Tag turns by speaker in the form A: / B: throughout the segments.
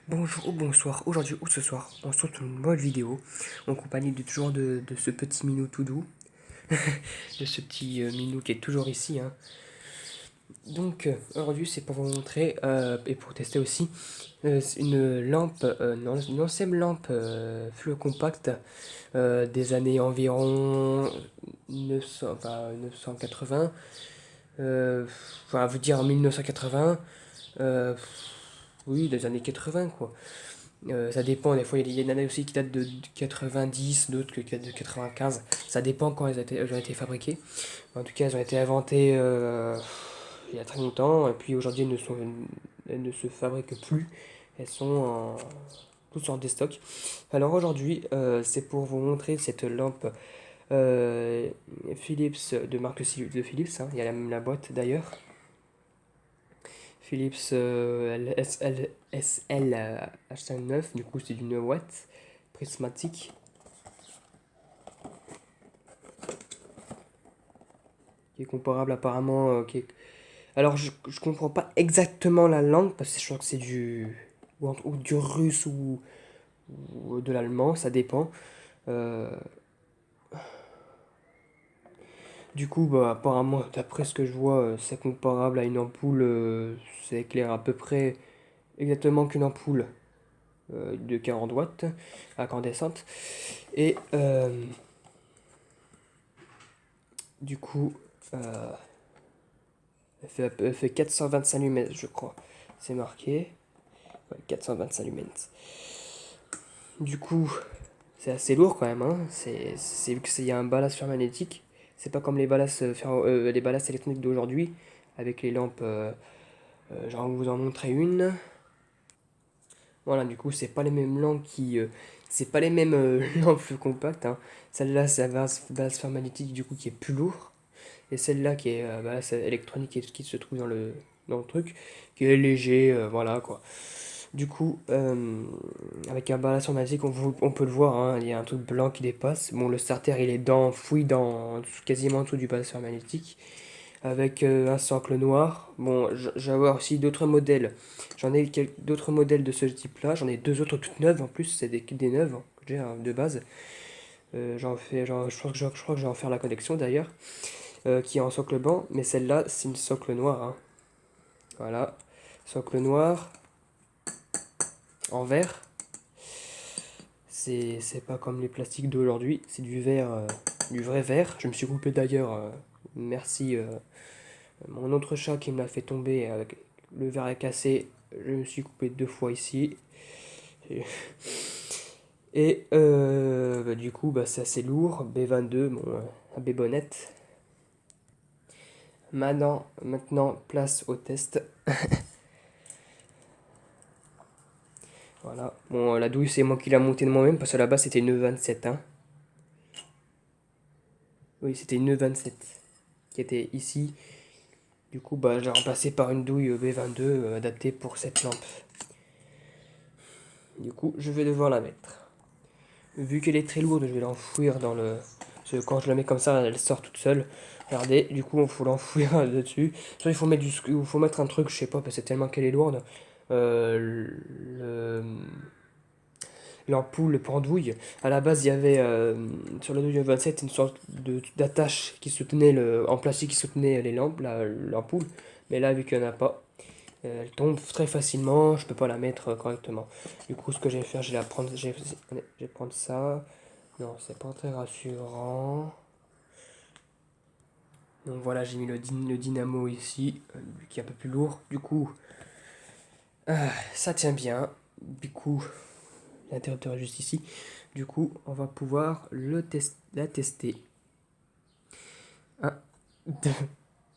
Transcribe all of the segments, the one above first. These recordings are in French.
A: Bonjour ou bonsoir, aujourd'hui ou ce soir, on se retrouve une nouvelle vidéo en compagnie de ce petit minou tout doux, de ce petit minou qui est toujours ici, hein. Donc aujourd'hui c'est pour vous montrer et pour tester aussi une lampe, une ancienne lampe fleu compact des années environ 980, enfin vous dire 1980, euh, oui des années 80 quoi. Ça dépend, des fois il y a des années aussi qui datent de 90, d'autres qui datent de 95. Ça dépend quand elles ont été fabriquées. En tout cas, elles ont été inventées il y a très longtemps, et puis aujourd'hui elles ne se fabriquent plus. Elles sont toutes en déstock. Alors aujourd'hui, c'est pour vous montrer cette lampe Philips de marque de Philips, hein. Il y a même la boîte d'ailleurs. Philips SL H59, du coup c'est d'une Watt prismatique qui est comparable apparemment. Alors je comprends pas exactement la langue parce que je crois que c'est ou du russe ou de l'allemand, ça dépend. Euh, du coup, bah, apparemment, d'après ce que je vois, c'est comparable à une ampoule. Ça éclaire à peu près exactement qu'une ampoule de 40 watts incandescente. Et du coup, euh, elle fait 425 lumens, je crois. C'est marqué. Ouais, 425 lumens. Du coup, c'est assez lourd quand même, hein. Vu qu'il y a un balasteur magnétique. C'est pas comme les ballasts électroniques d'aujourd'hui, avec les lampes. Genre, vous en montrer une. Voilà, du coup, c'est pas les mêmes lampes c'est pas les mêmes lampes compactes, hein. Celle-là, c'est un balasteur magnétique, du coup, qui est plus lourd. Et celle-là qui est électronique qui se trouve dans le truc, qui est léger, voilà quoi. Du coup, avec un balai magique, on peut le voir, hein, il y a un truc blanc qui dépasse. Bon, le starter il est enfoui quasiment en dessous du balai magnétique, avec un socle noir. Bon, j'ai avoir aussi d'autres modèles. J'en ai d'autres modèles de ce type-là. J'en ai deux autres toutes neuves en plus, c'est des neuves, hein, que j'ai, hein, de base. Je crois que je vais en faire la collection d'ailleurs, qui est en socle blanc, mais celle-là, c'est une socle noire, hein. Voilà, socle noir, en verre. C'est pas comme les plastiques d'aujourd'hui, c'est du verre, du vrai verre. Je me suis coupé d'ailleurs, merci, mon autre chat qui me l'a fait tomber avec le verre est cassé. Je me suis coupé deux fois ici. Et du coup, bah, c'est assez lourd. B22, bon, un bébonnette. Maintenant, place au test. Voilà. Bon, la douille, c'est moi qui l'ai montée de moi-même parce que là-bas, c'était une 27, hein. Oui, c'était une 27 qui était ici. Du coup, bah, j'ai remplacé par une douille B22 adaptée pour cette lampe. Du coup, je vais devoir la mettre. Vu qu'elle est très lourde, je vais l'enfouir dans le... Parce que quand je la mets comme ça, elle sort toute seule. Regardez, du coup, il faut l'enfouir dessus. Soit il faut mettre un truc, je sais pas, parce que tellement qu'elle est lourde. Le... L'ampoule pendouille. À la base, il y avait sur la douille 27 une sorte d'attache qui soutenait en plastique qui soutenait les lampes, l'ampoule. Mais là, vu qu'il n'y en a pas, elle tombe très facilement, je peux pas la mettre correctement. Du coup, ce que je vais faire, je vais la prendre, je vais prendre ça. Non, c'est pas très rassurant. Donc voilà, j'ai mis le dynamo ici, qui est un peu plus lourd. Du coup, ça tient bien. Du coup, l'interrupteur est juste ici. Du coup, on va pouvoir la tester. Un, 2,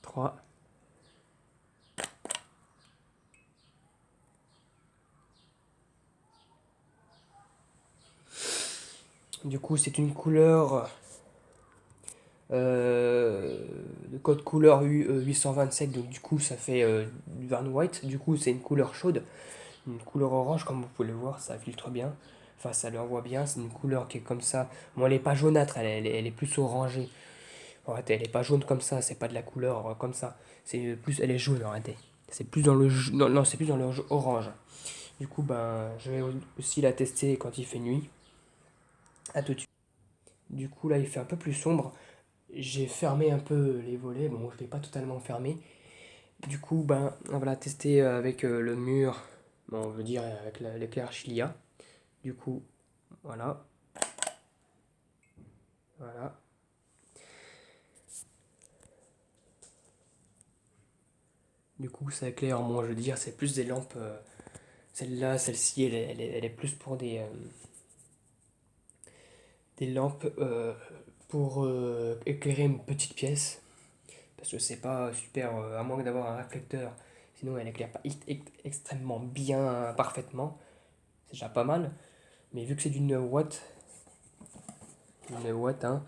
A: 3. Du coup, c'est une couleur de code couleur 827, donc du coup ça fait du Van White, du coup c'est une couleur chaude, une couleur orange comme vous pouvez le voir, ça filtre bien, enfin ça l'envoie bien, c'est une couleur qui est comme ça, bon elle est pas jaunâtre, elle est plus orangée, en réalité elle est pas jaune comme ça, c'est pas de la couleur comme ça, elle est jaune en réalité, c'est plus dans le, non, c'est plus dans le orange. Du coup, ben, je vais aussi la tester quand il fait nuit. À tout de suite. Du coup, là, il fait un peu plus sombre. J'ai fermé un peu les volets. Bon, je ne l'ai pas totalement fermé. Du coup, ben, on va la tester avec le mur. Bon, on veut dire avec l'éclair Chilia. Du coup, voilà. Voilà. Du coup, ça éclaire. Moi, je veux dire, c'est plus des lampes. Celle-là, celle-ci, elle est plus pour des lampes pour éclairer une petite pièce. Parce que c'est pas super, à moins d'avoir un réflecteur. Sinon, elle éclaire pas extrêmement bien, parfaitement. C'est déjà pas mal. Mais vu que c'est d'une watt, hein,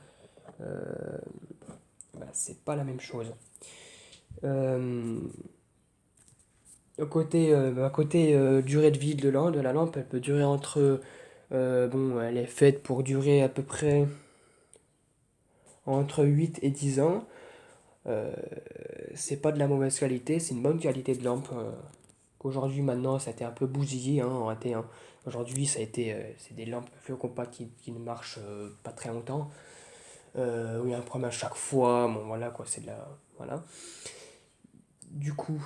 A: bah, c'est pas la même chose. Euh, à côté durée de vie de la lampe, elle peut durer entre. Bon, elle est faite pour durer à peu près entre 8 et 10 ans. Euh, c'est pas de la mauvaise qualité, c'est une bonne qualité de lampe. Qu'aujourd'hui, maintenant, ça a été un peu bousillé, hein, en AT1. Aujourd'hui, c'est des lampes fluocompactes qui ne marchent pas très longtemps. Où il y a un problème à chaque fois. Bon, voilà quoi, c'est de la. Voilà. Du coup,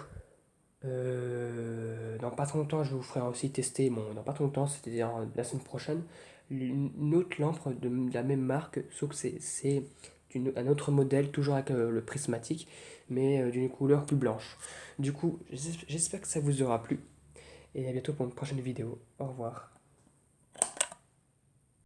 A: dans pas trop longtemps, je vous ferai aussi tester, bon, dans pas trop longtemps, c'est-à-dire la semaine prochaine, une autre lampe de la même marque, sauf que c'est un autre modèle, toujours avec le prismatique, mais d'une couleur plus blanche. Du coup, j'espère que ça vous aura plu, et à bientôt pour une prochaine vidéo. Au revoir.